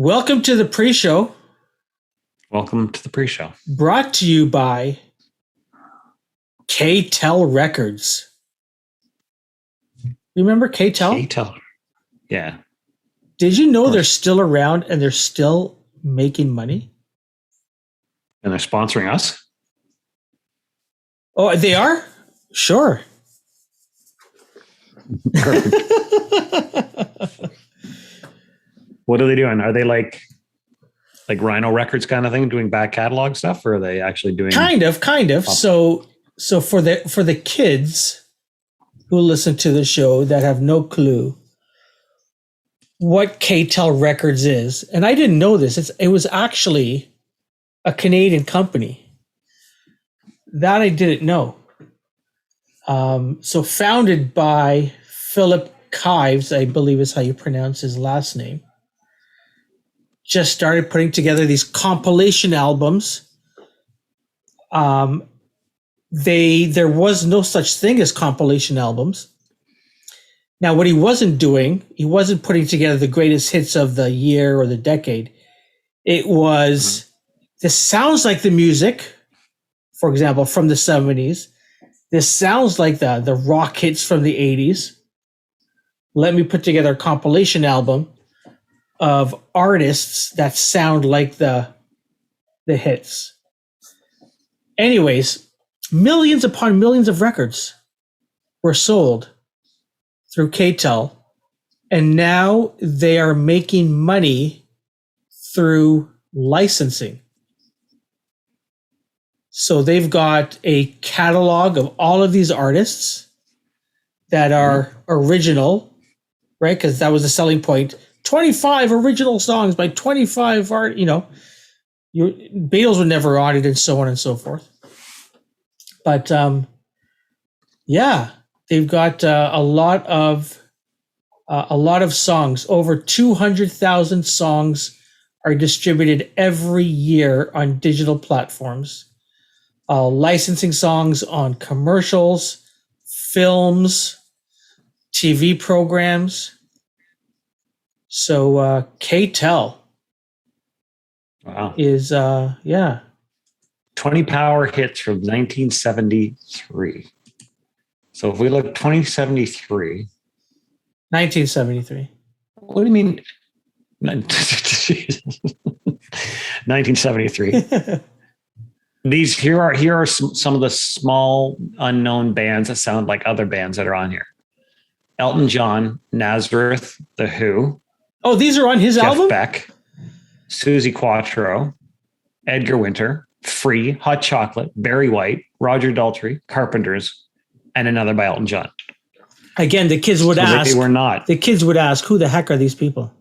Welcome to the pre-show. Welcome to the pre-show. Brought to you by K-Tel Records. Remember K-Tel? K-Tel. Yeah. Did you know they're still around and they're still making money? And they're sponsoring us? Oh, they are? Sure. Perfect. What are they doing? Are they like Rhino Records kind of thing, doing back catalog stuff, or are they actually doing kind of? So for the kids who listen to the show that have no clue what K-Tel Records is, and I didn't know this, it was actually a Canadian company. That I didn't know. So founded by Philip Kives, I believe is how you pronounce his last name. Just started putting together these compilation albums. There was no such thing as compilation albums. Now, what he wasn't doing, he wasn't putting together the greatest hits of the year or the decade. It was, this sounds like the music, for example, from the 70s. This sounds like the rock hits from the 80s. Let me put together a compilation album of artists that sound like the hits. Anyways, millions upon millions of records were sold through K-Tel, and now they are making money through licensing. So they've got a catalog of all of these artists that are original, right? Because that was the selling point. 25 original songs by 25 art, Beatles were never on it, and so on and so forth. But they've got a lot of songs. Over 200,000 songs are distributed every year on digital platforms. Licensing songs on commercials, films, TV programs. So K-Tel is 20 power hits from 1973. So if we look 1973. What do you mean? 1973. Here are some of the small unknown bands that sound like other bands that are on here. Elton John, Nazareth, The Who. Oh, these are on his Jeff album? Beck, Susie Quattro, Edgar Winter, Free, Hot Chocolate, Barry White, Roger Daltrey, Carpenters, and another by Elton John. Again, the kids would ask. They were not. The kids would ask, who the heck are these people?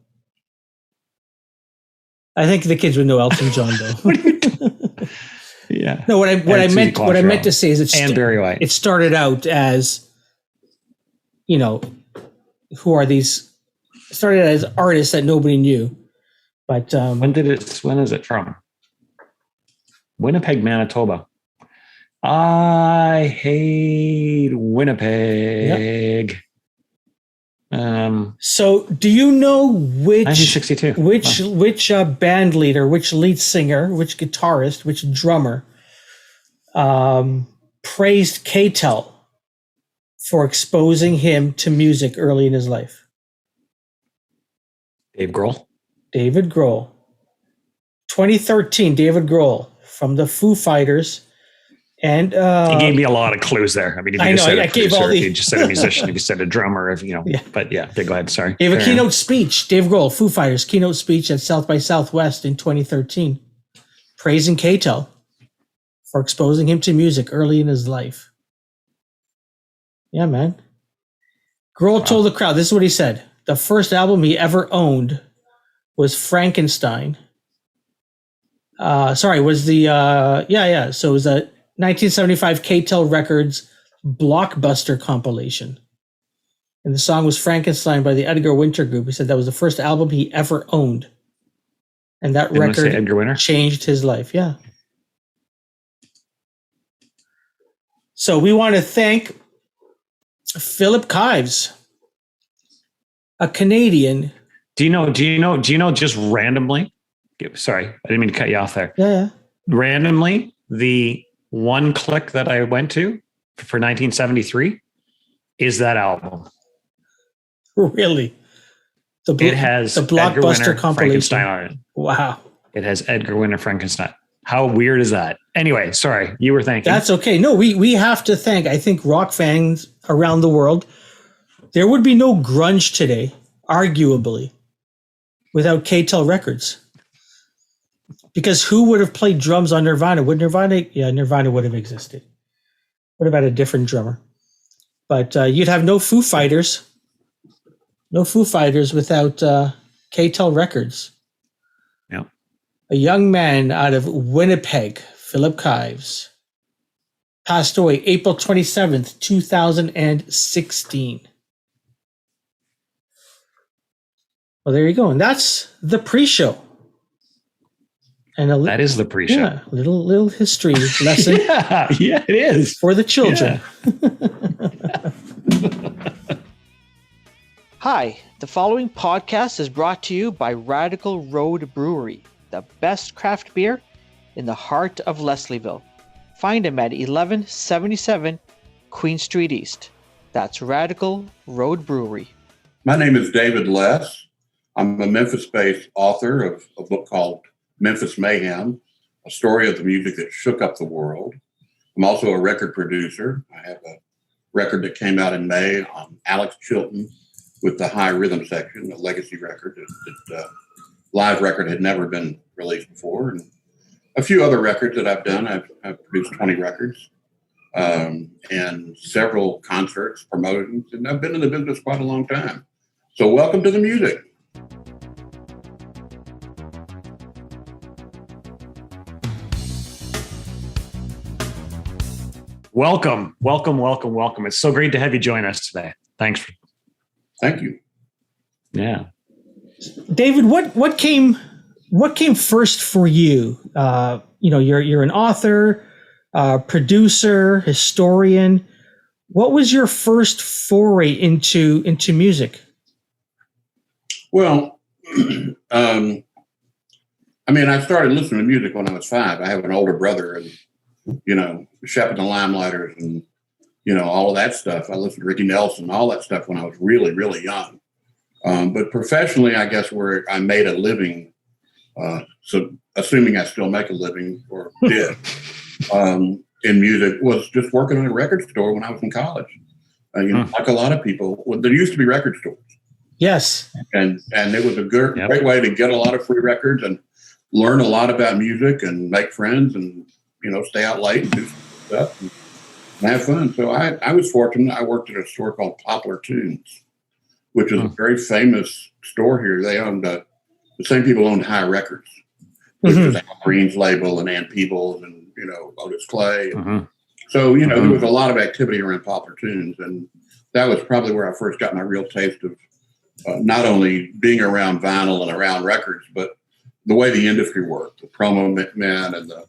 I think the kids would know Elton John, though. What are you doing? Yeah. No, what I meant to say is and Barry White. It started out as, who are these? It started out as artists that nobody knew, but when is it from? Winnipeg, Manitoba. I hate Winnipeg. Yep. So, do you know which 1962. which band leader, which lead singer, which guitarist, which drummer praised K-Tel for exposing him to music early in his life? Dave Grohl. 2013, David Grohl from the Foo Fighters. And he gave me a lot of clues there. I mean, if you just said a producer, if you just said a musician, if you said a drummer, But yeah, go ahead. Sorry. Gave a keynote speech. Dave Grohl, Foo Fighters, keynote speech at South by Southwest in 2013, praising K-Tel for exposing him to music early in his life. Yeah, man. Grohl told the crowd, this is what he said. The first album he ever owned was Frankenstein. So it was a 1975 K-Tel Records blockbuster compilation. And the song was Frankenstein by the Edgar Winter Group. He said that was the first album he ever owned. And that record Edgar Winter changed his life. Yeah. So we want to thank Philip Kives, a Canadian Do you know just randomly? Sorry, I didn't mean to cut you off there. Yeah. Randomly, the one click that I went to for 1973 is that album. Really? It has the blockbuster Edgar Winter, compilation. Frankenstein on it. Wow. It has Edgar Winter, Frankenstein. How weird is that? Anyway, sorry, you were thinking. That's okay. No, we have to thank, I think, rock fans around the world. There would be no grunge today, arguably, without K-Tel Records. Because who would have played drums on Nirvana? Nirvana would have existed. Would have had a different drummer. But you'd have no Foo Fighters. No Foo Fighters without K-Tel Records. Yeah. A young man out of Winnipeg, Philip Kives, passed away April 27th, 2016. Well, there you go. And that's the pre-show. And that is the pre-show. Yeah, little history lesson. yeah, it is. For the children. Yeah. Hi, the following podcast is brought to you by Radical Road Brewery, the best craft beer in the heart of Leslieville. Find them at 1177 Queen Street East. That's Radical Road Brewery. My name is David Less. I'm a Memphis-based author of a book called Memphis Mayhem, a story of the music that shook up the world. I'm also a record producer. I have a record that came out in May on Alex Chilton with the High Rhythm section, a legacy record that live record had never been released before. And a few other records that I've done. I've produced 20 records and several concerts, promotions, and I've been in the business quite a long time. So welcome to the music. Welcome. It's so great to have you join us today. Thanks. Thank you. Yeah. David, what came first for you? You're an author, producer, historian. What was your first foray into music? Well, I started listening to music when I was 5. I have an older brother, and Shep and the Limelighters and, all of that stuff. I listened to Ricky Nelson, all that stuff when I was really, really young. But professionally, I guess where I made a living, so assuming I still make a living or did, in music was just working in a record store when I was in college. Like a lot of people, there used to be record stores. Yes. And it was a great way to get a lot of free records and learn a lot about music and make friends and, stay out late and do stuff and have fun. So I was fortunate. I worked at a store called Poplar Tunes, which is a very famous store here. They owned, the same people owned High Records, which is Al Green's label and Ann Peebles and, Otis Clay. So, there was a lot of activity around Poplar Tunes. And that was probably where I first got my real taste of not only being around vinyl and around records, but the way the industry worked, the promo men and the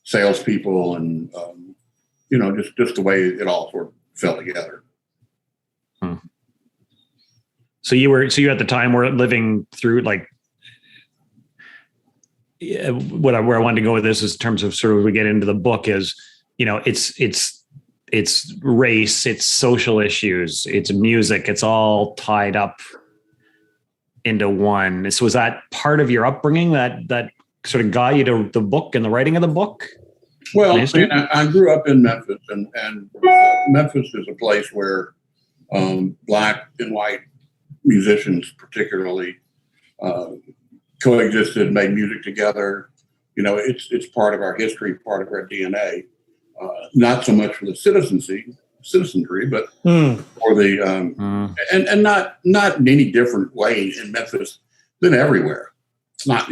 salespeople and, just the way it all sort of fell together. So you at the time were living through where I wanted to go with this is in terms of sort of we get into the book is, it's race, it's social issues, it's music, it's all tied up into one. So was that part of your upbringing that sort of got you to the book and the writing of the book? Well, I grew up in Memphis, and Memphis is a place where Black and white musicians particularly coexisted, made music together. It's part of our history, part of our DNA. Not so much for the citizenry, but for the and not in any different way in Memphis than everywhere. It's not,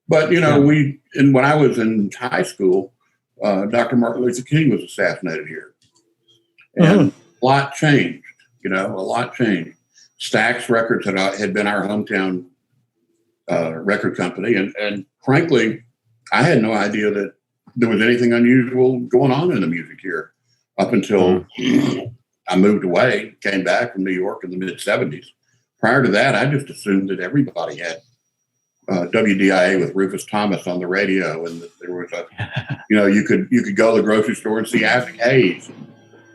but when I was in high school, Dr. Martin Luther King was assassinated here, and a lot changed. A lot changed. Stax Records had been our hometown record company, and frankly, I had no idea that there was anything unusual going on in the music here up until I moved away, came back from New York in the mid-'70s. prior to that, I just assumed that everybody had WDIA with Rufus Thomas on the radio, and that there was you could go to the grocery store and see Isaac Hayes.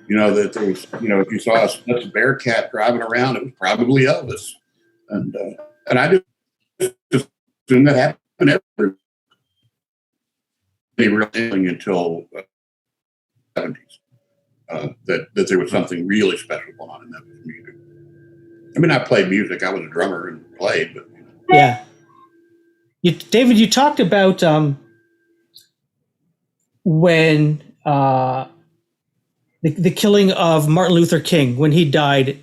That there was, if you saw a bear cat driving around, it was probably Elvis, and I just assumed that happened every really until the 70s that there was something really special going on in that music. I mean, I played music. I was a drummer and played, but yeah. David, you talked about when the killing of Martin Luther King, when he died.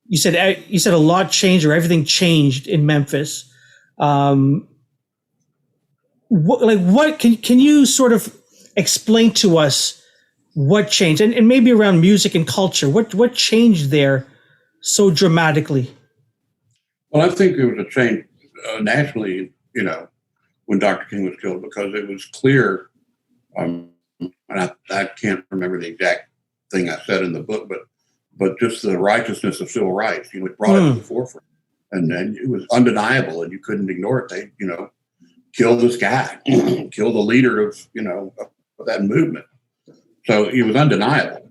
You said a lot changed, or everything changed in Memphis. What can you sort of explain to us what changed, and maybe around music and culture? What changed there so dramatically? Well, I think there was a change nationally, when Dr. King was killed, because it was clear, and I can't remember the exact thing I said in the book, but just the righteousness of civil rights, it brought it to the forefront, and it was undeniable, and you couldn't ignore it. They, killed this guy, killed the leader of that movement. So it was undeniable.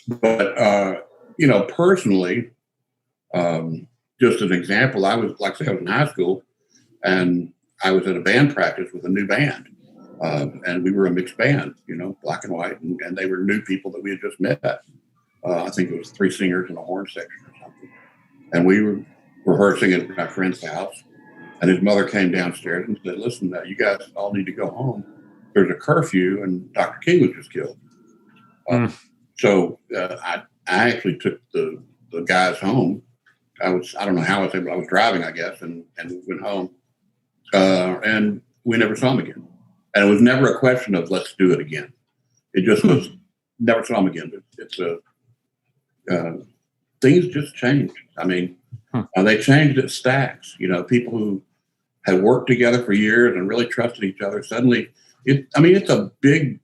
But personally, just an example, I was in high school, and I was at a band practice with a new band, and we were a mixed band, black and white, and they were new people that we had just met. I think it was 3 singers and a horn section or something, and we were rehearsing at my friend's house. And his mother came downstairs and said, "Listen, you guys all need to go home. There's a curfew, and Dr. King was just killed." So I actually took the guys home. I don't know how I was able. I was driving, I guess, and we went home, and we never saw him again. And it was never a question of let's do it again. It just was never saw him again. It's things just changed. I mean, they changed at Stax. People who had worked together for years and really trusted each other. Suddenly, it's a big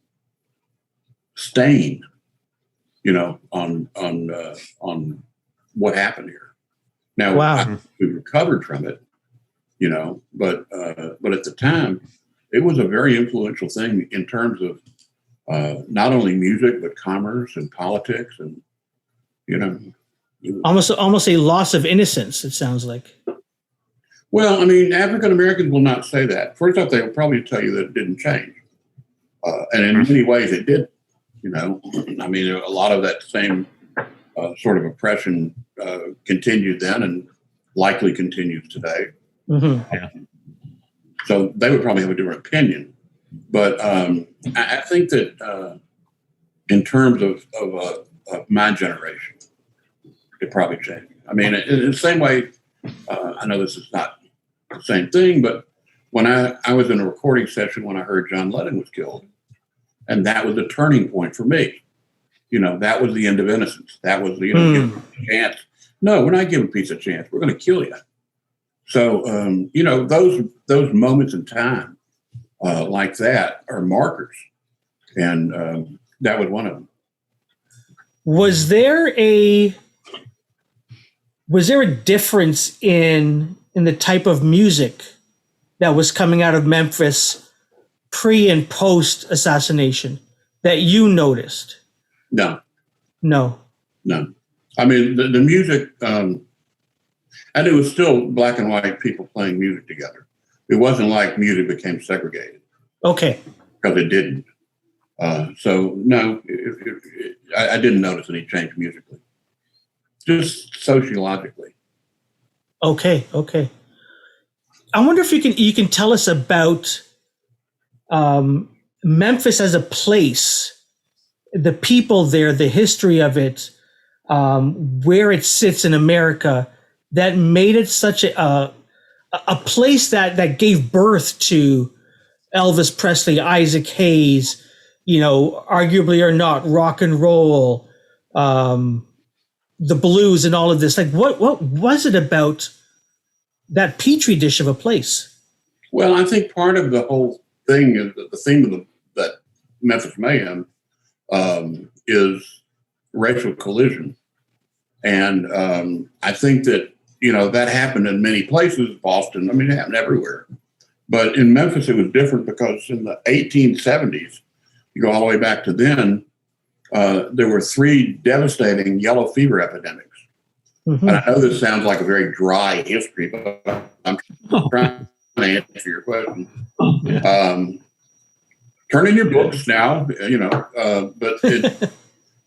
stain, on what happened here. Now, wow. We recovered from it, but at the time, it was a very influential thing in terms of not only music but commerce and politics, and almost a loss of innocence. It sounds like. Well, I mean, African Americans will not say that. First off, they will probably tell you that it didn't change. And in many ways it did, I mean, a lot of that same sort of oppression continued then and likely continues today. Mm-hmm. So they would probably have a different opinion. But I think that in terms of my generation, it probably changed. I mean, in the same way, I know this is not the same thing, but when I was in a recording session when I heard John Lennon was killed, and that was a turning point for me. That was the end of Innocence. That was the give a chance. No, we're not giving peace a chance. We're going to kill you. So those moments in time like that are markers, and that was one of them. Was there a difference in the type of music that was coming out of Memphis pre and post assassination that you noticed? No. I mean, the music, and it was still black and white people playing music together. It wasn't like music became segregated. Okay. Because it didn't. So no, I didn't notice any change musically. Just sociologically. Okay. I wonder if you can tell us about Memphis as a place, the people there, the history of it, where it sits in America, that made it such a place that gave birth to Elvis Presley, Isaac Hayes, arguably or not, rock and roll, the blues, and all of this. Like, what was it about that petri dish of a place? Well, I think part of the whole thing is that the theme of that Memphis Mayhem is racial collision, and I think that that happened in many places, Boston. I mean, it happened everywhere. But in Memphis, it was different because in the 1870s, you go all the way back to then, there were 3 devastating yellow fever epidemics. Mm-hmm. And I know this sounds like a very dry history, but I'm trying to answer your question. Turn in your books now, but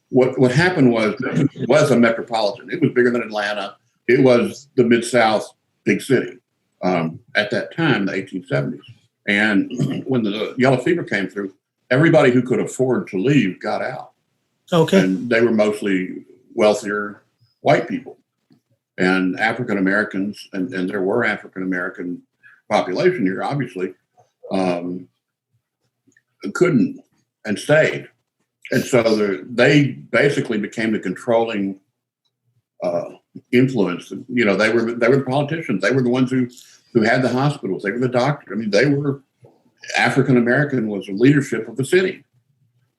what happened was it was a metropolitan. It was bigger than Atlanta. It was the Mid-South big city at that time, the 1870s. And when the yellow fever came through, everybody who could afford to leave got out. Okay. And they were mostly wealthier white people. And African Americans, and there were African American population here, obviously, couldn't and stayed. And so they basically became the controlling influence. They were the politicians. They were the ones who had the hospitals. They were the doctors. I mean, they were African American was the leadership of the city.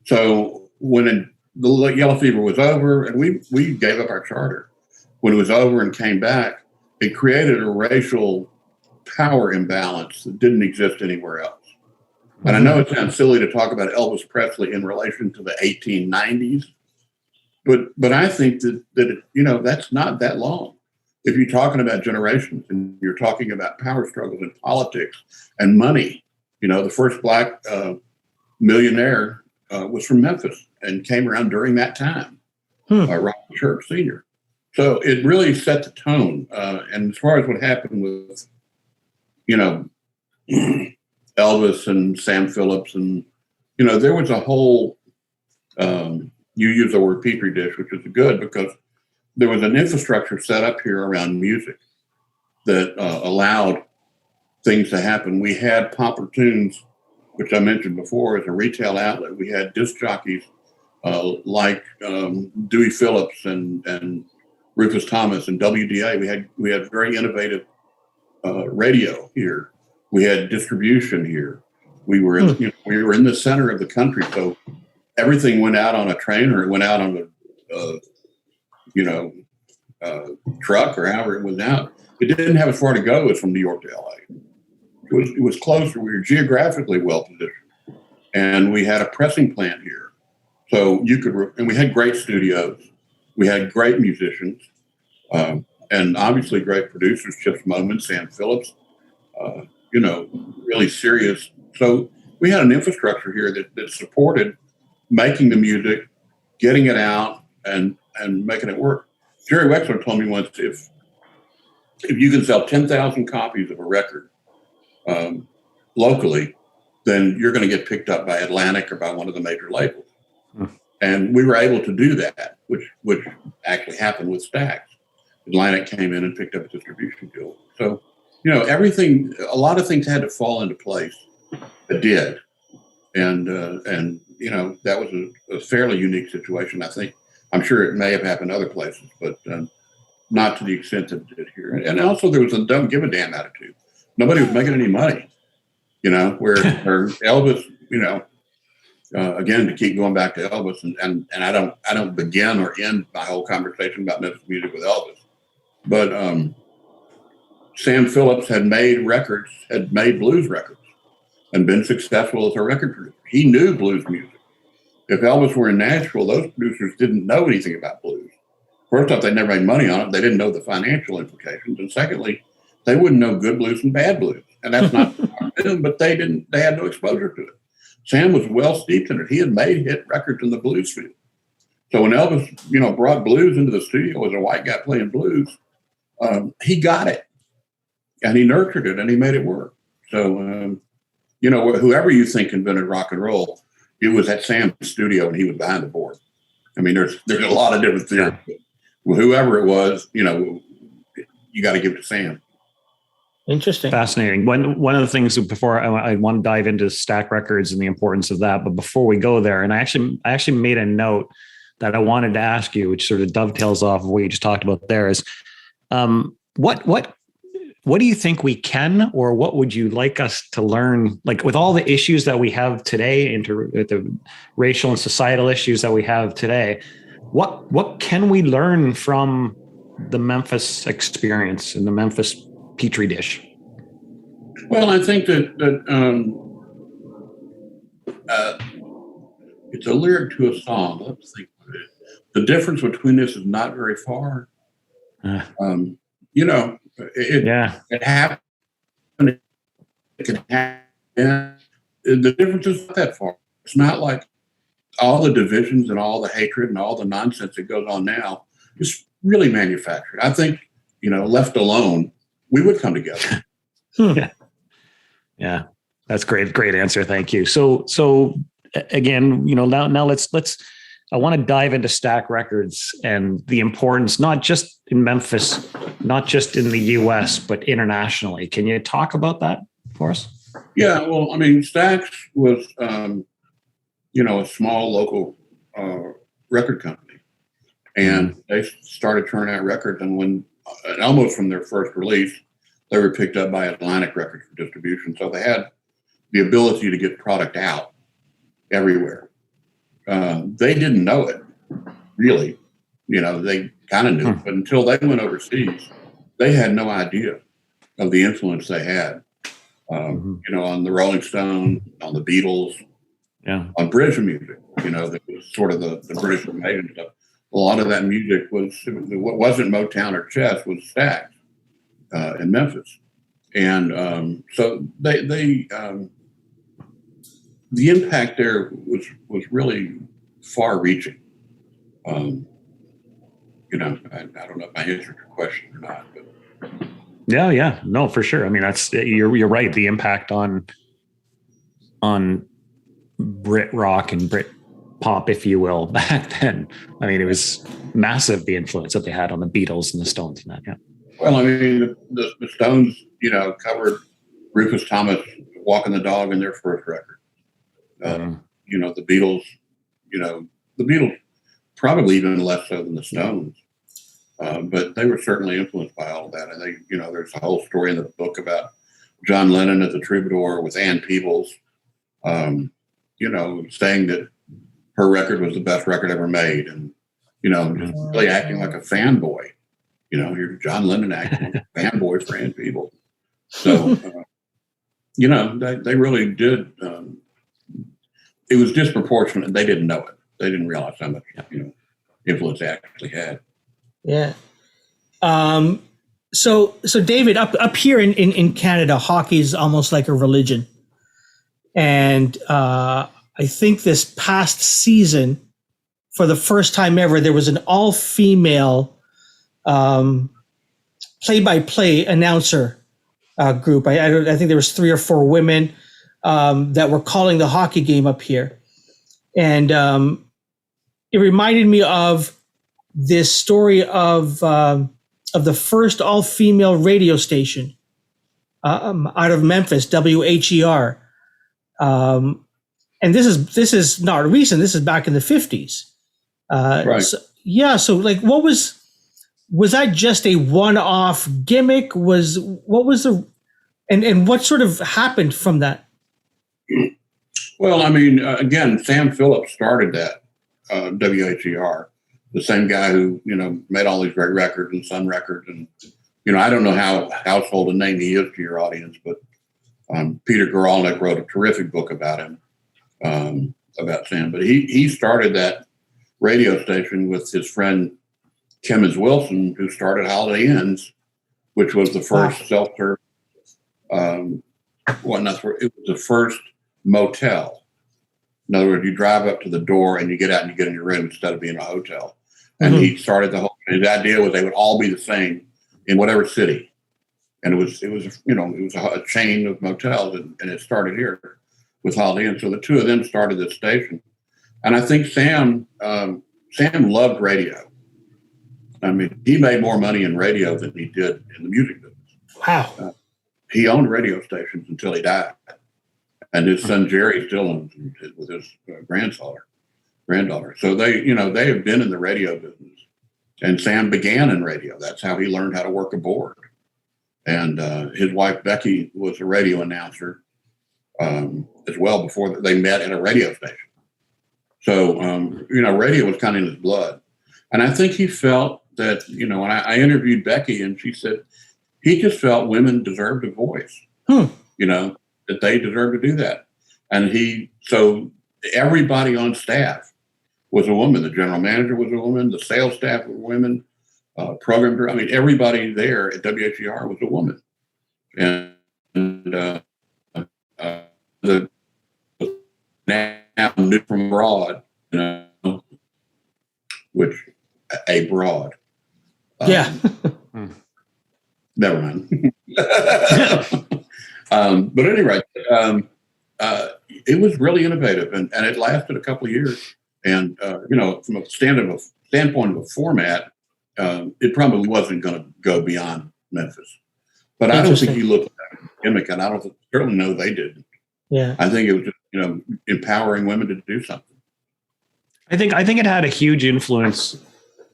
So when the yellow fever was over, and we gave up our charter. When it was over and came back, it created a racial power imbalance that didn't exist anywhere else. And I know it sounds silly to talk about Elvis Presley in relation to the 1890s, but I think that that's not that long. If you're talking about generations and you're talking about power struggles in politics and money, the first black millionaire was from Memphis and came around during that time, Robert Church Sr. So it really set the tone. And as far as what happened with, Elvis and Sam Phillips, and, there was a whole, you use the word petri dish, which is good because there was an infrastructure set up here around music that allowed things to happen. We had Pomper Tunes, which I mentioned before, as a retail outlet. We had disc jockeys like Dewey Phillips and Rufus Thomas and WDA. We had very innovative radio here. We had distribution here. We were in the center of the country, so everything went out on a train or it went out on a truck or however it was out. It didn't have as far to go as from New York to LA. It was closer. We were geographically well positioned, and we had a pressing plant here, so and we had great studios. We had great musicians, and obviously great producers, Chips Moman, Sam Phillips, really serious. So we had an infrastructure here that supported making the music, getting it out, and making it work. Jerry Wexler told me once, if you can sell 10,000 copies of a record locally, then you're going to get picked up by Atlantic or by one of the major labels. And we were able to do that, which actually happened with Stax. Atlantic came in and picked up a distribution deal. So, a lot of things had to fall into place. It did. And that was a fairly unique situation. I'm sure it may have happened other places, but not to the extent that it did here. And also there was a don't give a damn attitude. Nobody was making any money, where Elvis, again, to keep going back to Elvis, and I don't begin or end my whole conversation about Memphis music with Elvis, but Sam Phillips had made blues records, and been successful as a record producer. He knew blues music. If Elvis were in Nashville, those producers didn't know anything about blues. First off, they never made money on it. They didn't know the financial implications, and secondly, they wouldn't know good blues and bad blues, and that's not them. But they had no exposure to it. Sam was well steeped in it. He had made hit records in the blues field. So when Elvis, brought blues into the studio as a white guy playing blues, he got it, and he nurtured it, and he made it work. So, whoever you think invented rock and roll, it was at Sam's studio, and he was behind the board. I mean, there's a lot of different theories. Yeah. But whoever it was, you got to give it to Sam. Interesting. Fascinating. One of the things before I want to dive into Stack Records and the importance of that, but before we go there, and I actually made a note that I wanted to ask you, which sort of dovetails off of what you just talked about there, is what do you think we can, or what would you like us to learn, like with all the issues that we have today, the racial and societal issues that we have today, what can we learn from the Memphis experience and the Memphis petri dish? Well, I think that it's a lyric to a song. Let's think of it. The difference between this is not very far. It happened. It can happen. The difference is not that far. It's not like all the divisions and all the hatred and all the nonsense that goes on now is really manufactured. I think, left alone, we would come together. Yeah, that's great. Great answer. Thank you. So again, now let's. I want to dive into Stax Records and the importance, not just in Memphis, not just in the U.S., but internationally. Can you talk about that for us? Yeah, well, I mean, Stax was, a small local record company, and they started turning out records. And almost from their first release, they were picked up by Atlantic Records for distribution. So they had the ability to get product out everywhere. They didn't know it, really. They kind of knew, but until they went overseas, they had no idea of the influence they had. On the Rolling Stones, on the Beatles, on British music. That was sort of the British Mayhem stuff. A lot of that music wasn't Motown or Chess, was Stax in Memphis, and so they the impact there was really far-reaching. I don't know if I answered your question or not, but. Yeah, no, for sure. I mean, you're right. The impact on Brit rock and Brit pop, if you will, back then. I mean, it was massive, the influence that they had on the Beatles and the Stones and that. Yeah. Well, I mean, the Stones, covered Rufus Thomas walking the dog in their first record. The Beatles, the Beatles probably even less so than the Stones. But they were certainly influenced by all of that. And there's a whole story in the book about John Lennon at the Troubadour with Ann Peebles, saying that her record was the best record ever made. And, just really acting like a fanboy. You're John Lennon acting like a fanboy for Ann Peebles. So, they really did. It was disproportionate. They didn't know it. They didn't realize how much, influence they actually had. Yeah. So David, up here in Canada, hockey is almost like a religion. And I think this past season, for the first time ever, there was an all-female play-by-play announcer group. I think there was 3 or 4 women that were calling the hockey game up here. And it reminded me of this story of the first all-female radio station out of Memphis, WHER, and this is not recent. This is back in the 50s. Right. So like, what was that just a one-off gimmick? What was the and what sort of happened from that? Well, I mean, again, Sam Phillips started that WHER. The same guy who, made all these great records and Sun Records. And, I don't know how household a name he is to your audience, but Peter Goralnik wrote a terrific book about him, about Sam. But he started that radio station with his friend Kemmons Wilson, who started Holiday Inns, which was the first self-serve, it was the first motel. In other words, you drive up to the door and you get out and you get in your room instead of being in a hotel. And he started the whole. His idea was they would all be the same in whatever city, and it was a chain of motels, and it started here with Holiday Inn. So the two of them started this station, and I think Sam loved radio. I mean, he made more money in radio than he did in the music business. Wow. He owned radio stations until he died, and his son Jerry still owns it with his granddaughter. So they have been in the radio business, and Sam began in radio. That's how he learned how to work a board. And his wife Becky was a radio announcer as well before they met at a radio station. So radio was kind of in his blood, and I think he felt that, when I interviewed Becky, and she said he just felt women deserved a voice, that they deserve to do that. And so everybody on staff was a woman. The general manager was a woman. The sales staff were women. Program director. I mean, everybody there at WHER was a woman. And the now new from abroad, which a broad. Yeah. Never mind. But anyway, it was really innovative, and it lasted a couple of years. And from a standpoint of a format, it probably wasn't going to go beyond Memphis. But I don't think you looked at a gimmick, and I certainly know they didn't. Yeah. I think it was just empowering women to do something. I think it had a huge influence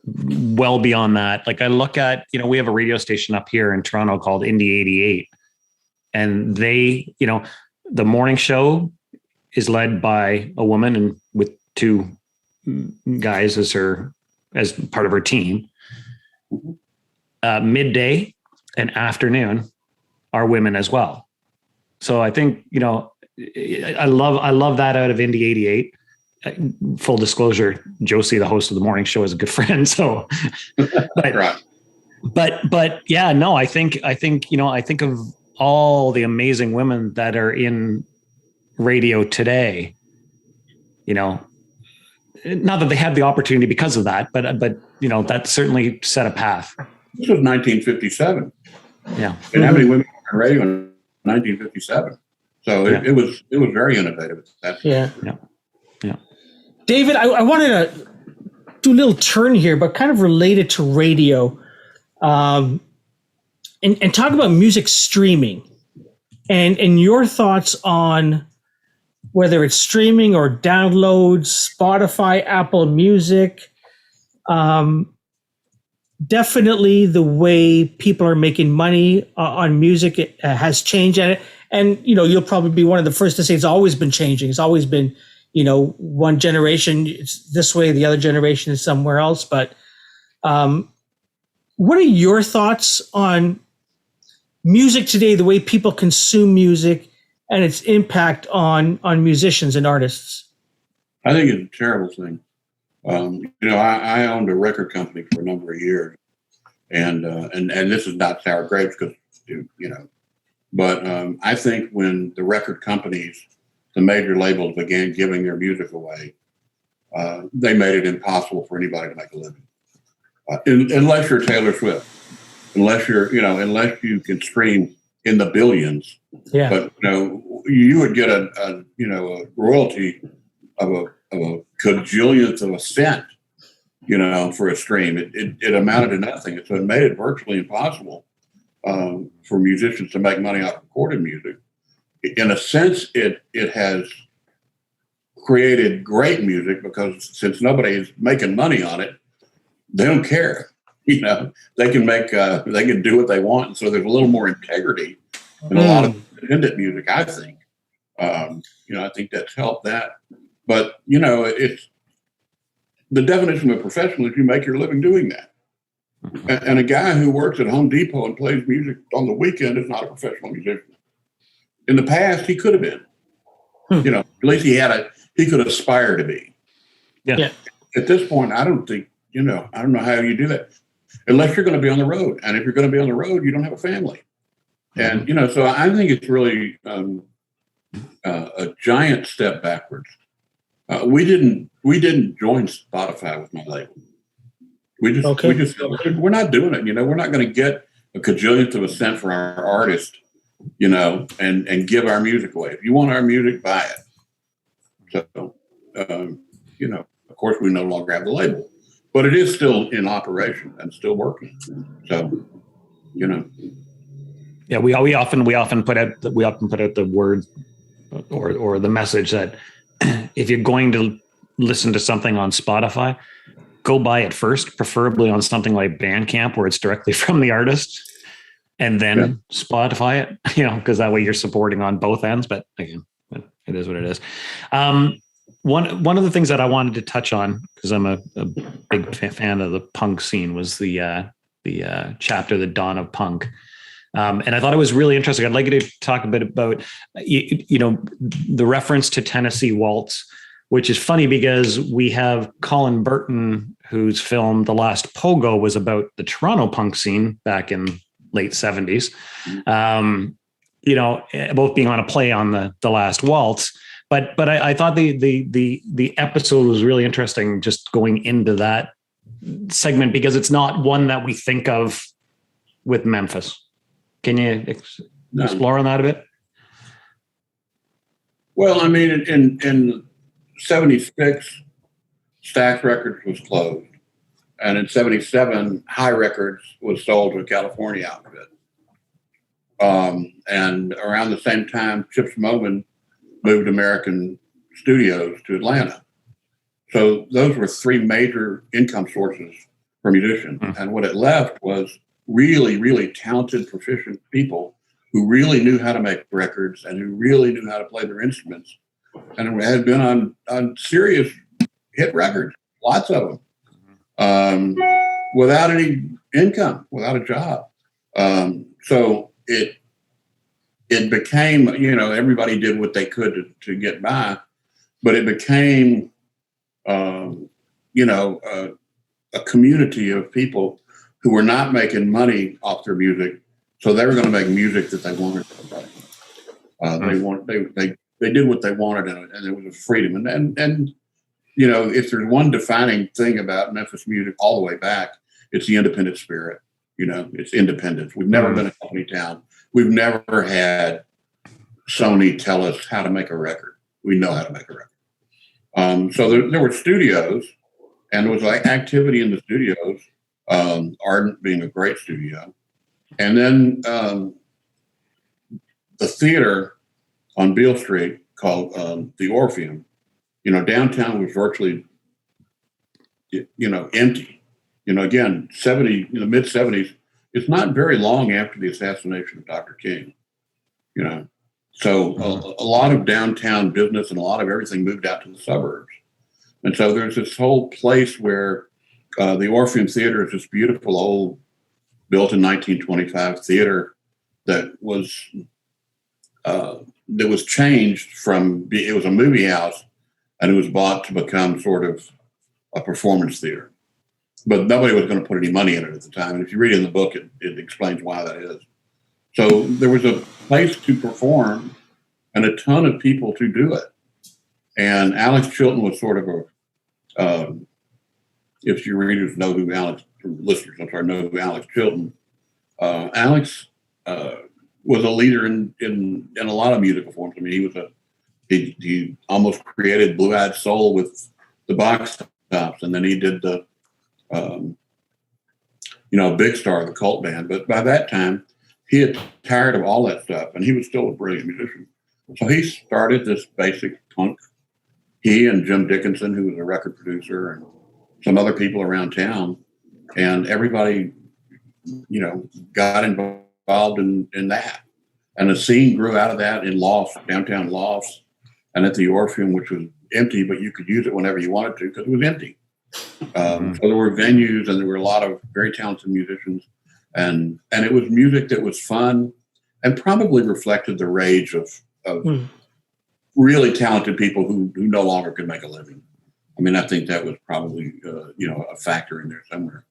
well beyond that. Like I look at, we have a radio station up here in Toronto called Indie 88, and they, the morning show is led by a woman and with two guys as part of her team. Midday and afternoon are women as well. So I think, I love that out of Indie 88. Full disclosure, Josie, the host of the morning show, is a good friend. So, but yeah, no, I think of all the amazing women that are in radio today, not that they had the opportunity because of that, but that certainly set a path. This was 1957. Yeah. And how many women were on radio in 1957? So it was very innovative. Yeah. David, I wanted to do a little turn here, but kind of related to radio, and talk about music streaming and your thoughts on whether it's streaming or downloads, Spotify, Apple Music. Definitely the way people are making money on music has changed. And you'll probably be one of the first to say it's always been changing. It's always been, one generation it's this way, the other generation is somewhere else. But what are your thoughts on music today, the way people consume music and its impact on musicians and artists? I think it's a terrible thing. I owned a record company for a number of years, and this is not sour grapes because, but I think when the record companies, the major labels began giving their music away, they made it impossible for anybody to make a living. Unless you're Taylor Swift, unless you can stream in the billions. Yeah. But you would get a royalty of a cajillionth of a cent, for a stream. It amounted to nothing. So it made it virtually impossible for musicians to make money off recorded music. In a sense, it has created great music because since nobody is making money on it, they don't care. They can they can do what they want. And so there's a little more integrity in a lot of independent music, I think. I think that's helped that. But, it's the definition of a professional is you make your living doing that. And a guy who works at Home Depot and plays music on the weekend is not a professional musician. In the past, he could have been. At least he could aspire to be. Yeah. At this point, I don't think, I don't know how you do that. Unless you're going to be on the road. And if you're going to be on the road, you don't have a family. And, so I think it's really a giant step backwards. We didn't join Spotify with my label. We're not doing it. We're not going to get a cajillionth of a cent for our artist, and give our music away. If you want our music, buy it. So, of course, we no longer have the label, but it is still in operation and still working. So, Yeah, we often put out the word or the message that if you're going to listen to something on Spotify, go buy it first, preferably on something like Bandcamp where it's directly from the artist, and then Spotify it, because that way you're supporting on both ends. But again, it is what it is. one of the things that I wanted to touch on, because I'm a big fan of the punk scene, was the chapter, The Dawn of Punk. And I thought it was really interesting. I'd like you to talk a bit about, the reference to Tennessee Waltz, which is funny because we have Colin Burton, whose film The Last Pogo was about the Toronto punk scene back in late 70s. Both being on a play on the Last Waltz. But I thought the episode was really interesting, just going into that segment, because it's not one that we think of with Memphis. Can you explore on that a bit? Well, I mean, in 76, Stax Records was closed. And in 77, High Records was sold to a California outfit. And around the same time, Chips Moman moved American Studios to Atlanta. So those were three major income sources for musicians. Mm-hmm. And what it left was really, really talented, proficient people who really knew how to make records and who really knew how to play their instruments. And had been on serious hit records, lots of them, without any income, without a job. So it became, everybody did what they could to get by, but it became, a community of people who were not making money off their music. So they were going to make music that they wanted to play. They did what they wanted, and it was a freedom. And if there's one defining thing about Memphis music all the way back, it's the independent spirit. It's independence. We've never been a company town. We've never had Sony tell us how to make a record. We know how to make a record. So there were studios, and there was like activity in the studios, Ardent being a great studio. And then the theater on Beale Street called the Orpheum, downtown was virtually, empty. Again, the mid 70s, it's not very long after the assassination of Dr. King, So a lot of downtown business and a lot of everything moved out to the suburbs. And so there's this whole place where the Orpheum Theater is this beautiful old, built in 1925 theater that was changed from, it was a movie house, and it was bought to become sort of a performance theater. But nobody was going to put any money in it at the time. And if you read in the book, it explains why that is. So there was a place to perform and a ton of people to do it. And Alex Chilton was sort of if your readers know who Alex, listeners, know who Alex Chilton. Alex was a leader in a lot of musical forms. I mean, he almost created Blue Eyed Soul with the Box Tops, and then he did the Big Star, the cult band. But by that time, he had tired of all that stuff, and he was still a brilliant musician. So he started this basic punk. He and Jim Dickinson, who was a record producer, and some other people around town, and everybody, got involved in that. And the scene grew out of that in lofts, downtown lofts, and at the Orpheum, which was empty, but you could use it whenever you wanted to because it was empty. So there were venues, and there were a lot of very talented musicians, and it was music that was fun and probably reflected the rage of really talented people who no longer could make a living. I mean, I think that was probably a factor in there somewhere.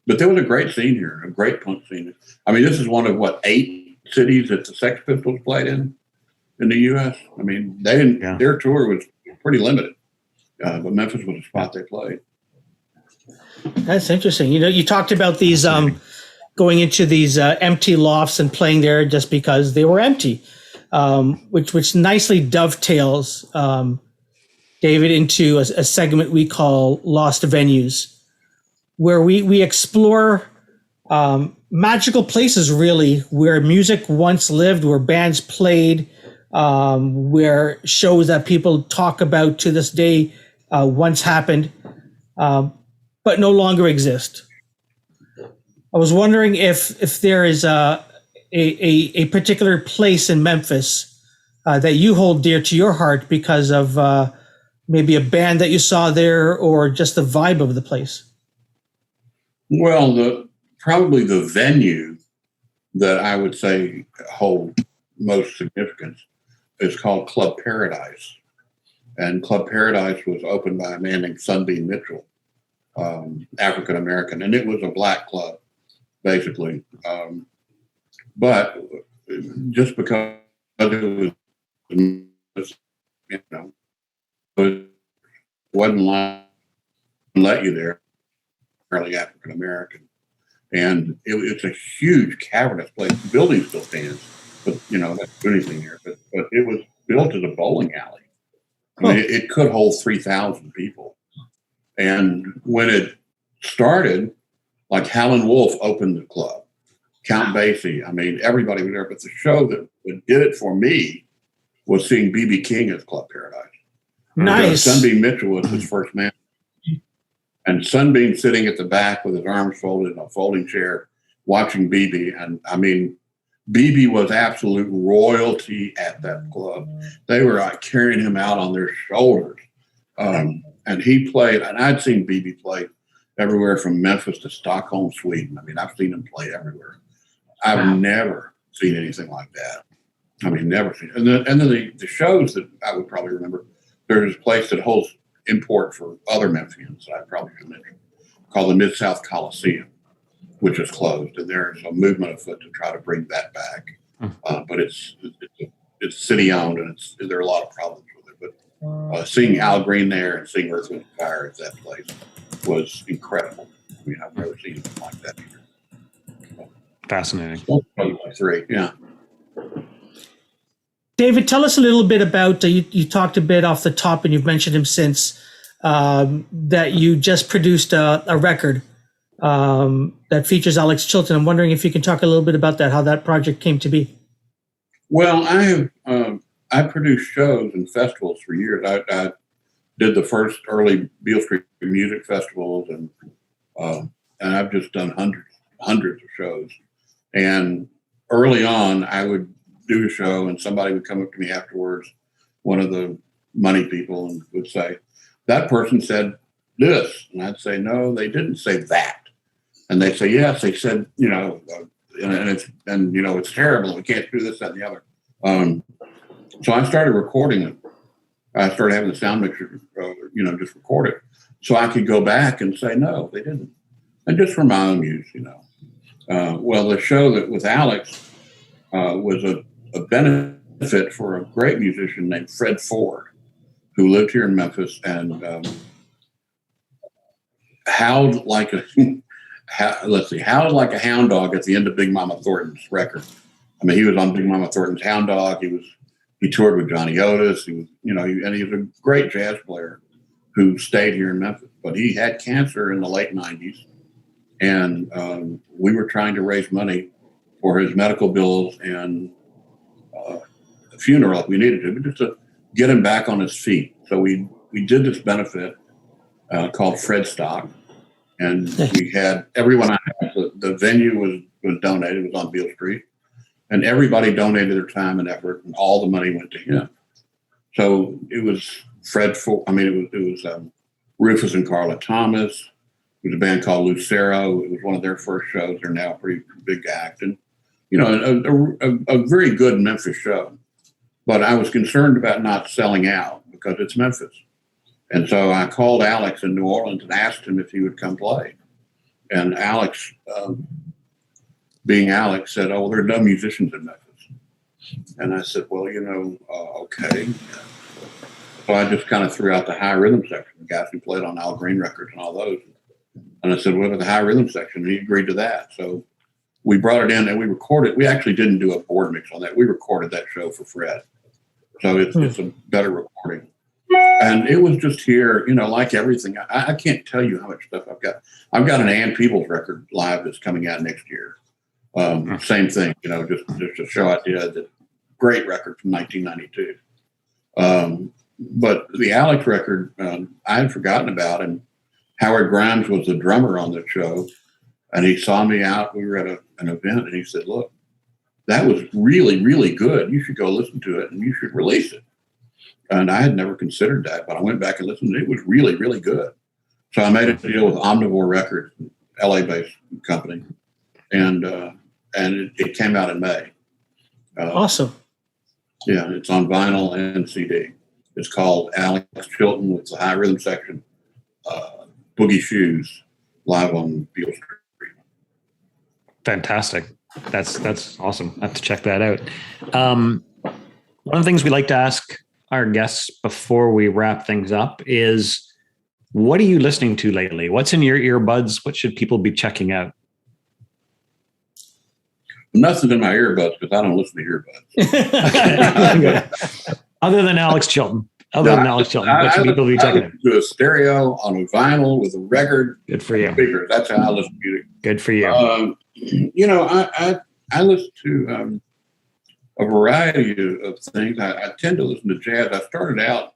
But there was a great scene here, a great punk scene. I mean, this is one of 8 cities that the Sex Pistols played in the U.S. I mean, they didn't. Their tour was pretty limited, but Memphis was a spot they played. That's interesting. You talked about these going into these empty lofts and playing there just because they were empty, which nicely dovetails, David, into a segment we call Lost Venues, where we explore magical places, really, where music once lived, where bands played, where shows that people talk about to this day once happened, but no longer exist. I was wondering if there is a particular place in Memphis that you hold dear to your heart because of maybe a band that you saw there, or just the vibe of the place? Well, probably the venue that I would say hold most significance is called Club Paradise. And Club Paradise was opened by a man named Sunbeam Mitchell, African American, and it was a black club, basically. But just because it was, it wasn't let you there, early African American. And it's a huge cavernous place. The building still stands, but that's anything here. But it was built as a bowling alley. I mean, it could hold 3,000 people. And when it started, like Howlin' Wolf opened the club, Count Basie. I mean, everybody was there. But the show that did it for me was seeing B.B. King at Club Paradise. Nice. Sunbeam Mitchell was his first man. And Sunbeam sitting at the back with his arms folded in a folding chair, watching BB. And I mean, BB was absolute royalty at that club. They were like carrying him out on their shoulders. And he played, and I'd seen BB play everywhere from Memphis to Stockholm, Sweden. I mean, I've seen him play everywhere. I've never seen anything like that. I mean, never seen it. And then the shows that I would probably remember, there's a place that holds import for other Memphians that I probably should mention, called the Mid-South Coliseum, which is closed, and there's a movement afoot to try to bring that back. But it's city-owned, and there are a lot of problems with it. But seeing Al Green there and seeing Earth, Wind & Fire at that place was incredible. I mean, I've never seen anything like that here. Fascinating. Three, yeah. David, tell us a little bit about, you talked a bit off the top, and you've mentioned him since, that you just produced a record that features Alex Chilton. I'm wondering if you can talk a little bit about that, how that project came to be. Well, I produced shows and festivals for years. I did the first early Beale Street music festivals, and I've just done hundreds of shows. And early on, I would do a show and somebody would come up to me afterwards, one of the money people, and would say, that person said this. And I'd say, no, they didn't say that. And they'd say, yes, they said, it's terrible. We can't do this, that, and the other. So I started recording it. I started having the sound mixer, just record it. So I could go back and say, no, they didn't. And just for my own use, well, the show that with Alex was a benefit for a great musician named Fred Ford, who lived here in Memphis and howled like a hound dog at the end of Big Mama Thornton's record. I mean, he was on Big Mama Thornton's Hound Dog. He toured with Johnny Otis. He was, and he was a great jazz player who stayed here in Memphis. But he had cancer in the late 90s, and we were trying to raise money for his medical bills and the funeral if we needed to, but just to get him back on his feet. So we did this benefit called Fred Stock, and we had everyone. The venue was donated. It was on Beale Street, and everybody donated their time and effort, and all the money went to him. So it was Fred. It was Rufus and Carla Thomas. It was a band called Lucero. It was one of their first shows. They're now a pretty big act, and a very good Memphis show. But I was concerned about not selling out because it's Memphis. And so I called Alex in New Orleans and asked him if he would come play. And Alex, being Alex, said, oh, well, there are no musicians in Memphis. And I said, well, okay. So I just kind of threw out the high rhythm section, the guys who played on Al Green records and all those. And I said, what about the high rhythm section? And he agreed to that. So we brought it in and we recorded. We actually didn't do a board mix on that. We recorded that show for Fred. So it's a better recording. And it was just here, like everything. I can't tell you how much stuff I've got. I've got an Ann Peebles record live that's coming out next year. Same thing, just a show I did. That great record from 1992. But the Alex record, I had forgotten about, and Howard Grimes was the drummer on the show. And he saw me out. We were at an event, and he said, look, that was really, really good. You should go listen to it, and you should release it. And I had never considered that, but I went back and listened. It was really, really good. So I made a deal with Omnivore Records, LA-based company, and it came out in May. Awesome. Yeah, it's on vinyl and CD. It's called Alex Hilton with the high rhythm section, Boogie Shoes, live on Beale Street. Fantastic. That's awesome. I have to check that out. One of the things we like to ask our guests before we wrap things up is, what are you listening to lately? What's in your earbuds? What should people be checking out? Nothing in my earbuds because I don't listen to earbuds. Other than Alex Chilton. What should people be checking out? To a stereo on a vinyl with a record. Good for you. Speakers. That's how I listen to music. Good for you. I listen to a variety of things. I tend to listen to jazz. I started out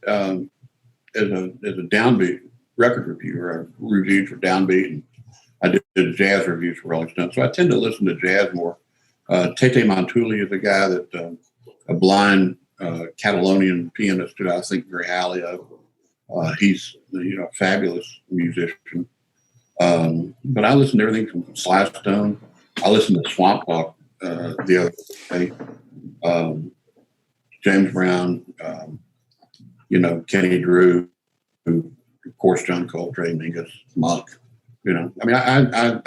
as a downbeat record reviewer. I reviewed for Downbeat, and I did jazz reviews for Rolling Stone. So I tend to listen to jazz more. Tete Montuli is a guy that a blind Catalonian pianist who I think very highly of. He's a fabulous musician. But I listen to everything from Sly Stone. I listened to Swamp Talk the other day. James Brown, Kenny Drew, of course, John Coltrane, Mingus, Monk. I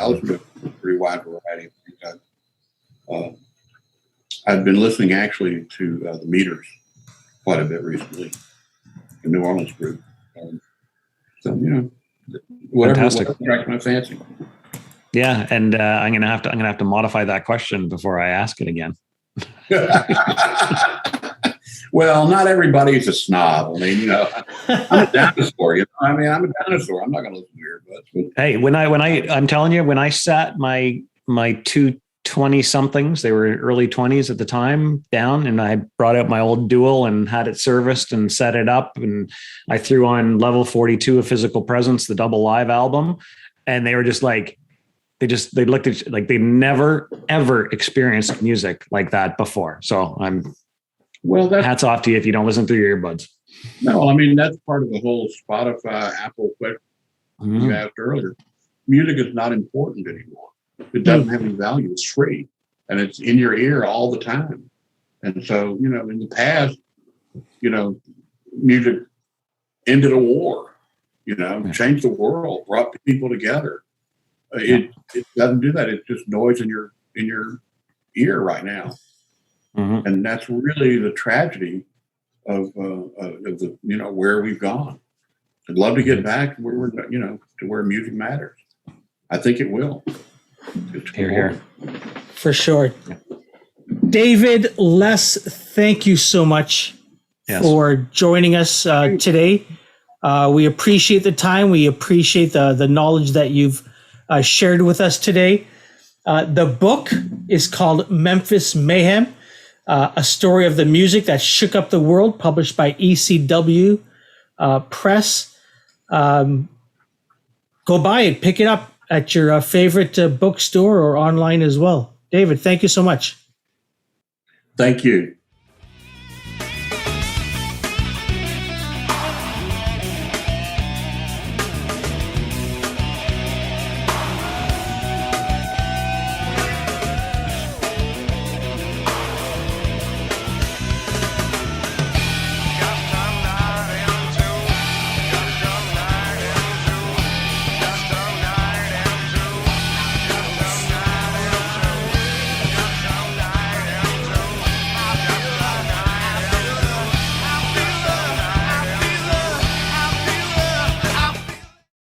listen to a pretty wide variety of things. I've been listening actually to the Meters quite a bit recently, the New Orleans group. Whatever strikes my fancy. Yeah, and I'm gonna have to modify that question before I ask it again. Well, not everybody's a snob. I'm a dinosaur. I'm a dinosaur. I'm not going to listen to earbuds. Hey, I'm telling you, when I sat my two 20-somethings, they were early 20s at the time, down, and I brought out my old Dual and had it serviced and set it up, and I threw on Level 42 of Physical Presence, the double live album, and they were just like, they looked at like they never ever experienced music like that before. So hats off to you if you don't listen through your earbuds. No, that's part of the whole Spotify, Apple question you asked earlier. Music is not important anymore. It doesn't have any value. It's free, and it's in your ear all the time. And so, in the past, music ended a war. Changed the world, brought people together. It doesn't do that. It's just noise in your ear right now. Mm-hmm. And that's really the tragedy of the where we've gone. I'd love to get back where we're to where music matters. I think it will. Here. For sure. David, Les, thank you so much for joining us today. We appreciate the time. We appreciate the knowledge that you've shared with us today. The book is called Memphis Mayhem, a story of the music that shook up the world, published by ECW Press. Go buy it, pick it up at your favorite bookstore or online as well. David, thank you so much. Thank you.